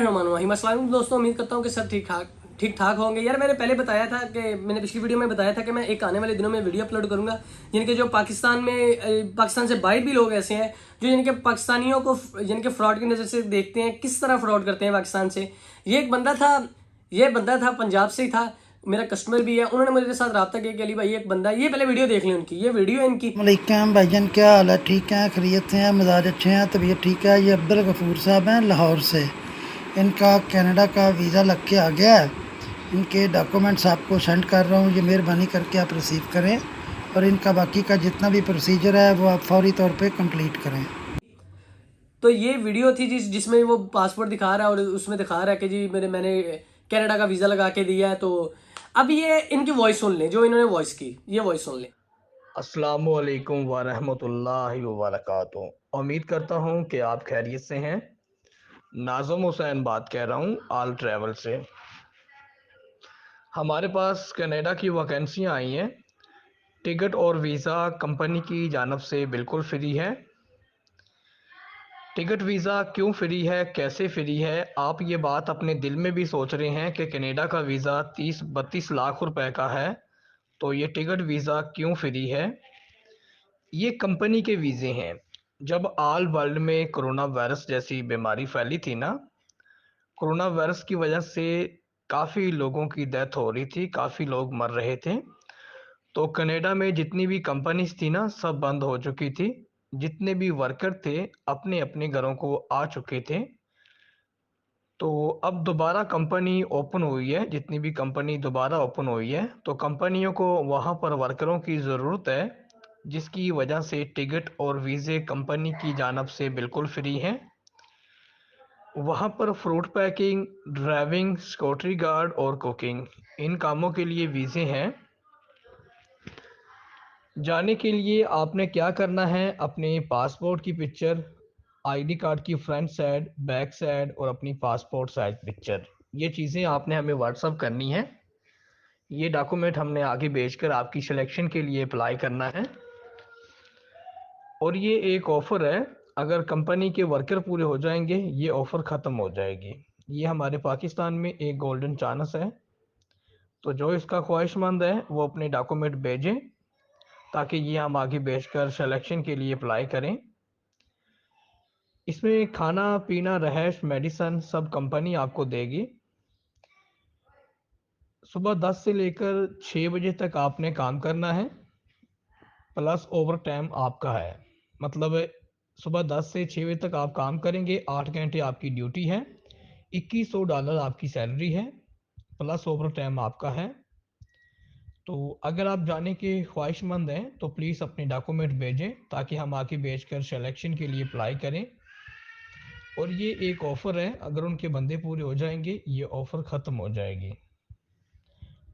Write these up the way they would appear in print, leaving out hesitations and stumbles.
बिस्मिल्लाहिर्रहमानिर्रहीम। दोस्तों, उम्मीद करता हूँ कि सब ठीक ठाक होंगे। यार मैंने पहले बताया था कि मैंने पिछली वीडियो में बताया था कि मैं एक आने वाले दिनों में वीडियो अपलोड करूंगा जिनके जो पाकिस्तान से बाहर भी लोग ऐसे हैं जो जिनके पाकिस्तानियों को जिनके फ्रॉड की नज़र से देखते हैं, किस तरह फ्रॉड करते हैं पाकिस्तान से। ये बंदा था पंजाब से ही था, मेरा कस्टमर भी है। उन्होंने मेरे साथ रब्ता किया कि अली भाई एक बंदा, ये पहले वीडियो देख लें उनकी, ये वीडियो है इनकी। वालेकुम भाईजान, क्या हाल है? ठीक हैं, खैरियत से हैं, मिजाज अच्छे हैं, तबीयत ठीक है। ये अब्दुल गफूर साहब हैं लाहौर से। इनका कनाडा का वीज़ा लग के आ गया है। इनके डॉक्यूमेंट्स आपको सेंड कर रहा हूँ, ये मेहरबानी करके आप रिसीव करें और इनका बाकी का जितना भी प्रोसीजर है वो आप फौरी तौर पे कंप्लीट करें। तो ये वीडियो थी जिसमें वो पासपोर्ट दिखा रहा है और उसमें दिखा रहा है कि जी मैंने कनाडा का वीज़ा लगा के दिया है। तो अब ये इनकी वॉइस सुन लें, जो इन्होंने वॉइस की, ये वॉइस सुन लें। अस्सलामुअलैकुम वरहमतुल्लाहि वबरकातुहू। उम्मीद करता हूँ कि आप खैरियत से हैं। नाज़ुम हुसैन बात कह रहा हूँ आल ट्रैवल से। हमारे पास कनाडा की वैकेंसियाँ आई हैं। टिकट और वीज़ा कंपनी की जानब से बिल्कुल फ्री है। टिकट वीज़ा क्यों फ्री है, कैसे फ्री है, आप ये बात अपने दिल में भी सोच रहे हैं कि कनाडा का वीज़ा 30-32 लाख रुपए का है, तो ये टिकट वीज़ा क्यों फ्री है। ये कंपनी के वीज़े हैं। जब ऑल वर्ल्ड में कोरोना वायरस जैसी बीमारी फैली थी ना, कोरोना वायरस की वजह से काफ़ी लोगों की डेथ हो रही थी, काफ़ी लोग मर रहे थे। तो कनाडा में जितनी भी कंपनीज थी ना, सब बंद हो चुकी थी। जितने भी वर्कर थे अपने अपने घरों को आ चुके थे। तो अब दोबारा कंपनी ओपन हुई है, जितनी भी कंपनी दोबारा ओपन हुई है, तो कंपनियों को वहाँ पर वर्करों की ज़रूरत है, जिसकी वजह से टिकट और वीज़े कंपनी की जानब से बिल्कुल फ्री हैं। वहाँ पर fruit packing, driving, security guard और कुकिंग, इन कामों के लिए वीज़े हैं। जाने के लिए आपने क्या करना है, अपने पासपोर्ट की पिक्चर, आईडी कार्ड की फ्रंट साइड, बैक साइड और अपनी पासपोर्ट साइज पिक्चर, ये चीज़ें आपने हमें व्हाट्सअप करनी है। ये डॉक्यूमेंट हमने आगे भेजकर आपकी सिलेक्शन के लिए अप्लाई करना है। और ये एक ऑफ़र है, अगर कंपनी के वर्कर पूरे हो जाएंगे ये ऑफ़र ख़त्म हो जाएगी। ये हमारे पाकिस्तान में एक गोल्डन चांस है। तो जो इसका ख्वाहिशमंद है वो अपने डॉक्यूमेंट भेजें, ताकि ये हम आगे भेजकर सिलेक्शन के लिए अप्लाई करें। इसमें खाना पीना, रहायश, मेडिसन सब कंपनी आपको देगी। सुबह 10 से लेकर 6 बजे तक आपने काम करना है, प्लस ओवर टाइम आपका है। मतलब सुबह 10 से 6 बजे तक आप काम करेंगे, 8 घंटे आपकी ड्यूटी है, $2100 आपकी सैलरी है, प्लस ओवर टाइम आपका है। तो अगर आप जाने के ख्वाहिशमंद हैं तो प्लीज़ अपने डॉक्यूमेंट भेजें, ताकि हम आगे भेजकर सिलेक्शन के लिए अप्लाई करें। और ये एक ऑफ़र है, अगर उनके बंदे पूरे हो जाएंगे ये ऑफ़र ख़त्म हो जाएगी।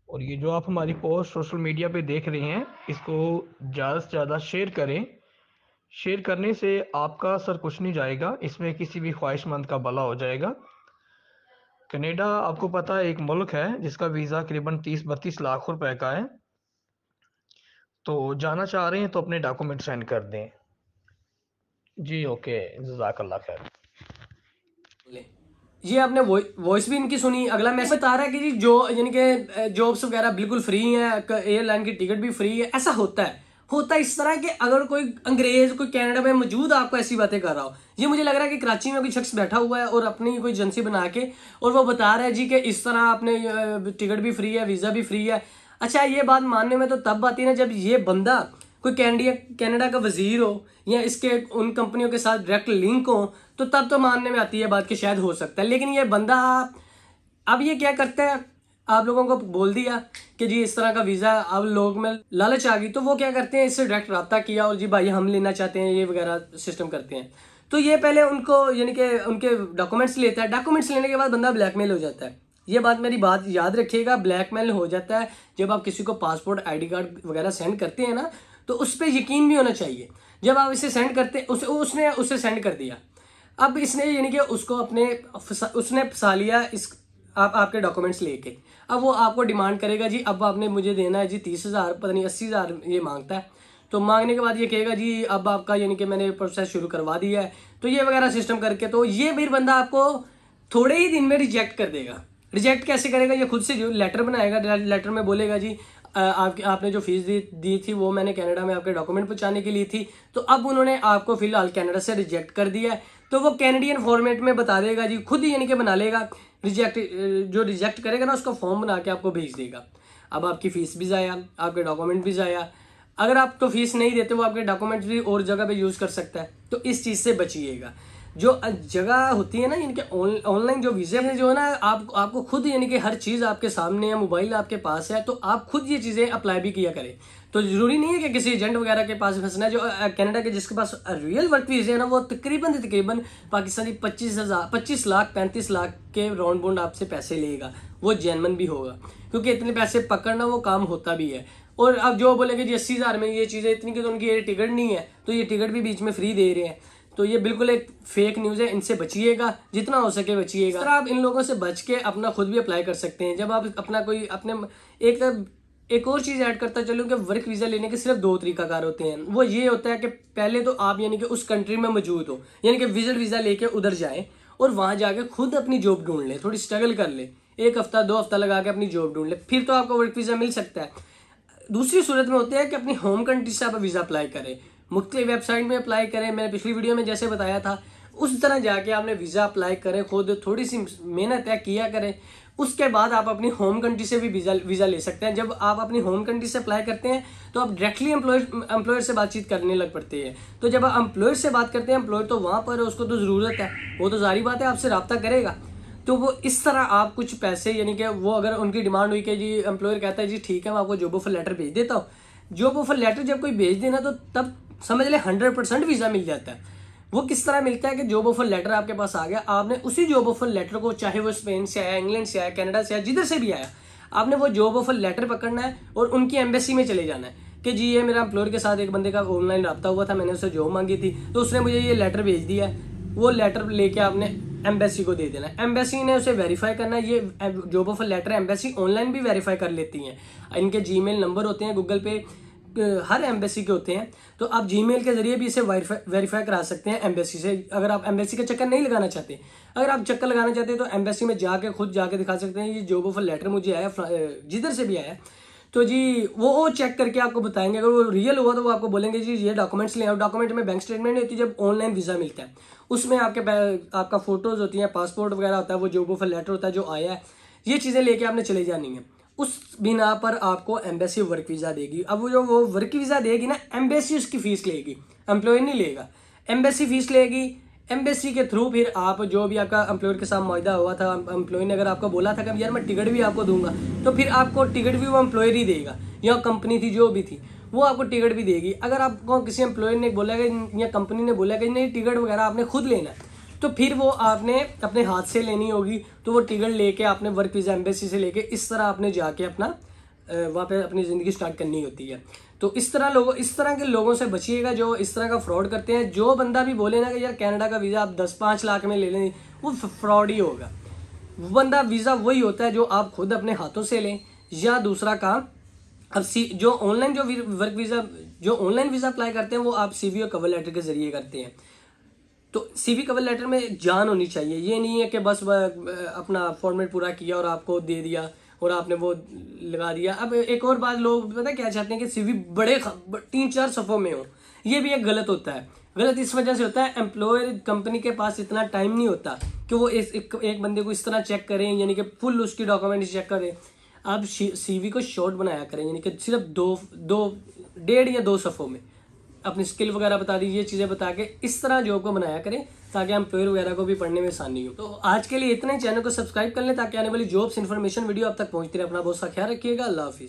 और ये जो आप हमारी पोस्ट सोशल मीडिया पे देख रहे हैं, इसको ज़्यादा से ज़्यादा शेयर करें। शेयर करने से आपका असर कुछ नहीं जाएगा, इसमें किसी भी ख्वाहिशमंद का भला हो जाएगा। कनाडा आपको पता है एक मुल्क है जिसका वीज़ा करीबन 30-32 लाख रुपए का है। तो जाना चाह रहे हैं तो अपने डॉक्यूमेंट सेंड कर दें जी। ओके, जज़ाकल्लाह खैर। ये आपने वॉइस भी इनकी सुनी। अगला मैसेज बता रहा है कि जी जो यानी कि जॉब्स वगैरह बिल्कुल फ्री हैं, एयरलाइन की टिकट भी फ्री है। ऐसा होता है इस तरह कि अगर कोई अंग्रेज कोई कनाडा में मौजूद आपको ऐसी बातें कर रहा हो। ये मुझे लग रहा है कि कराची में कोई शख्स बैठा हुआ है और अपनी कोई एजेंसी बना के और वो बता रहा है जी कि इस तरह आपने टिकट भी फ्री है, वीज़ा भी फ्री है। अच्छा, ये बात मानने में तो तब आती है ना जब ये बंदा कोई कनाडा का वजीर हो या इसके उन कंपनियों के साथ डायरेक्ट लिंक हो, तो तब तो मानने में आती है बात कि शायद हो सकता है। लेकिन ये बंदा अब ये क्या करता है, आप लोगों को बोल दिया कि जी इस तरह का वीज़ा, अब लोग में लालच आ गई तो वो क्या करते हैं, इससे डायरेक्ट रब्ता किया और जी भाई हम लेना चाहते हैं, ये वगैरह सिस्टम करते हैं। तो ये पहले उनको यानी कि उनके डॉक्यूमेंट्स लेता है, डॉक्यूमेंट्स लेने के बाद बंदा ब्लैकमेल हो जाता है। ये मेरी बात याद रखिएगा, ब्लैकमेल हो जाता है जब आप किसी को पासपोर्ट, आईडी कार्ड वगैरह सेंड करते हैं ना, तो उस पर यकीन भी होना चाहिए। जब आप इसे सेंड करते उसने उसे सेंड कर दिया, अब इसने यानी कि उसने फंसा लिया इस आपके डॉक्यूमेंट्स लेके। अब वो आपको डिमांड करेगा जी अब आपने मुझे देना है जी 30,000, पता नहीं 80,000 ये मांगता है। तो मांगने के बाद ये कहेगा जी अब आपका यानी कि मैंने प्रोसेस शुरू करवा दिया है, तो ये वगैरह सिस्टम करके तो ये फिर बंदा आपको थोड़े ही दिन में रिजेक्ट कर देगा। रिजेक्ट कैसे करेगा? ये खुद से जो लेटर बनाएगा, लेटर में बोलेगा जी आपने जो फीस दी थी वो मैंने कनाडा में आपके डॉक्यूमेंट पहुंचाने के लिए थी, तो अब उन्होंने आपको फिलहाल कनाडा से रिजेक्ट कर दिया है, तो वो कैनेडियन फॉर्मेट में बता देगा जी, खुद ही यानी कि बना लेगा। जो रिजेक्ट करेगा ना उसका फॉर्म बना के आपको भेज देगा। अब आपकी फीस भी ज़ाया, आपके डॉक्यूमेंट भी ज़ाया। अगर आप तो फीस नहीं देते वो आपके डॉक्यूमेंट भी और जगह पे यूज़ कर सकता है, तो इस चीज़ से बचिएगा। जो जगह होती है ना यानी कि ऑनलाइन जो वीज़े में जो है ना, आपको खुद यानी कि हर चीज़ आपके सामने है, मोबाइल आपके पास है, तो आप खुद ये चीज़ें अप्लाई भी किया करें। तो ज़रूरी नहीं है कि किसी एजेंट वगैरह के पास फंसना है। जो कनाडा के जिसके पास रियल वर्क वीज़े है ना, वो तकरीबन पाकिस्तानी 25 लाख 35 लाख के राउंड बाउंड आपसे पैसे लेगा। वो जेन्युइन भी होगा, क्योंकि इतने पैसे पकड़ना वो काम होता भी है। और अब जो बोलेंगे जी 80,000 में ये चीज़ें इतनी की, तो उनकी ये टिकट नहीं है, तो ये टिकट भी बीच में फ्री दे रहे हैं। तो ये बिल्कुल एक फेक न्यूज़ है, इनसे बचिएगा, जितना हो सके बचिएगा। तो आप इन लोगों से बच के अपना खुद भी अप्लाई कर सकते हैं। जब आप अपना कोई अपने एक और चीज़ ऐड करता चलूँ कि वर्क वीज़ा लेने के सिर्फ 2 तरीकाकार होते हैं। वो ये होता है कि पहले तो आप यानी कि उस कंट्री में मौजूद हो, यानी कि विजिट वीज़ा लेके उधर जाएं और वहाँ जाके खुद अपनी जॉब ढूंढ लें, थोड़ी स्ट्रगल कर ले, 1 हफ्ता 2 हफ्ता लगा के अपनी जॉब ढूंढ ले, फिर तो आपको वर्क वीज़ा मिल सकता है। दूसरी सूरत में होता है कि अपनी होम कंट्री से आप वीज़ा अप्लाई करें, मुख्तलिफ वेबसाइट में अप्लाई करें। मैंने पिछली वीडियो में जैसे बताया था उस तरह जाके आपने वीज़ा अप्लाई करें, खुद थोड़ी सी मेहनत है किया करें। उसके बाद आप अपनी होम कंट्री से भी वीज़ा ले सकते हैं। जब आप अपनी होम कंट्री से अप्लाई करते हैं तो आप डायरेक्टली एम्प्लॉयर से बातचीत करने लग पड़ते हैं। तो जब आप एम्प्लॉयर से बात करते हैं, एम्प्लॉयर तो वहाँ पर है, उसको तो ज़रूरत है, वो तो जारी बात है आपसे रब्ता करेगा। तो वो इस तरह आप कुछ पैसे यानी कि वो अगर उनकी डिमांड हुई कि जी एम्प्लॉयर कहता है जी ठीक है मैं आपको जॉब ऑफर लेटर भेज देता हूँ, जॉब ऑफर लेटर जब कोई भेज देना तो तब समझ ले 100% वीज़ा मिल जाता है। वो किस तरह मिलता है कि जॉब ऑफर लेटर आपके पास आ गया, आपने उसी जॉब ऑफर लेटर को, चाहे वो स्पेन से आया, इंग्लैंड से आया, कनाडा से आया, जिधर से भी आया, आपने वो जॉब ऑफर लेटर पकड़ना है और उनकी एम्बेसी में चले जाना है कि जी ये मेरा एम्प्लॉयर के साथ एक बंदे का ऑनलाइन रब्ता हुआ था, मैंने उससे जॉब मांगी थी, तो उसने मुझे ये लेटर भेज दिया है। वो लेटर लेके आपने एम्बेसी को दे देना है, एम्बेसी ने उसे वेरीफाई करना है। ये job offer letter embassy online भी वेरीफाई कर लेती हैं, इनके जीमेल नंबर होते हैं, गूगल पे हर एम्बेसी के होते हैं, तो आप जीमेल के जरिए भी इसे वेरीफाई करा सकते हैं एम्बेसी से। अगर आप एम्बेसी का चक्कर नहीं लगाना चाहते, अगर आप चक्कर लगाना चाहते हैं तो एम्बेसी में जाके खुद जाके दिखा सकते हैं ये जॉब ऑफर लेटर मुझे आया जिधर से भी आया, तो जी वो चेक करके आपको बताएंगे। अगर वो रियल हुआ तो वो आपको बोलेंगे जी ये डॉक्यूमेंट्स ले आओ। डॉक्यूमेंट में बैंक स्टेटमेंट नहीं होती, जब ऑनलाइन वीज़ा मिलता है उसमें आपका फोटोज़ होती हैं, पासपोर्ट वगैरह होता है, वो जॉब ऑफर लेटर होता है जो आया है, ये चीज़ें लेके आपने चले जानी है। उस बिना पर आपको एम्बेसी वर्क वीज़ा देगी। अब वो वर्क वीज़ा देगी ना, एम्बेसी उसकी फ़ीस लेगी, एम्प्लॉय नहीं लेगा, एम्बेसी फ़ीस लेगी। एम्बेसी के थ्रू फिर आप जो भी आपका एम्प्लॉयर के साथ मुआहदा हुआ था, एम्प्लॉय ने अगर आपको बोला था कि यार मैं टिकट भी आपको दूंगा, तो फिर आपको टिकट भी वो एम्प्लॉयर ही देगा, या कंपनी थी जो भी थी वो आपको टिकट भी देगी। अगर आपको किसी एम्प्लॉयर ने बोला कि या कंपनी ने बोला कि नहीं टिकट वगैरह आपने खुद लेना है, तो फिर वो आपने अपने हाथ से लेनी होगी। तो वो टिकट लेके आपने वर्क वीज़ा एम्बेसी से लेके इस तरह आपने जाके अपना वहाँ पे अपनी ज़िंदगी स्टार्ट करनी होती है। तो इस तरह के लोगों से बचिएगा जो इस तरह का फ्रॉड करते हैं। जो बंदा भी बोले ना कि यार कनाडा का वीज़ा आप 10-5 लाख में ले लें, वो फ्रॉड ही होगा। वो बंदा वीज़ा वही होता है जो आप खुद अपने हाथों से लें, या दूसरा काम अब जो ऑनलाइन जो ऑनलाइन वीज़ा अप्लाई करते हैं वो आप CV और कवर लेटर के ज़रिए करते हैं। तो CV कवर लेटर में जान होनी चाहिए, ये नहीं है कि बस अपना फॉर्मेट पूरा किया और आपको दे दिया और आपने वो लगा दिया। अब एक और बात, लोग पता क्या चाहते हैं कि CV बड़े 3-4 सफ़ों में हो, ये भी एक गलत होता है। गलत इस वजह से होता है एम्प्लॉयर कंपनी के पास इतना टाइम नहीं होता कि वो एक बंदे को इस तरह चेक करें, यानी कि फुल उसकी डॉक्यूमेंट चेक करें। आप CV को शॉर्ट बनाया करें, यानी कि सिर्फ 1.5 या 2 सफ़ों में अपनी स्किल वगैरह बता दी, ये चीज़ें बता के इस तरह जॉब को बनाया करें ताकि एम्प्लॉयर वगैरह को भी पढ़ने में आसानी हो। तो आज के लिए इतना ही, चैनल को सब्सक्राइब कर लें ताकि आने वाली जॉब्स इन्फॉर्मेशन वीडियो आप तक पहुंचती रहे। अपना बहुत सा ख्याल रखिएगा। अल्लाह हाफिज़।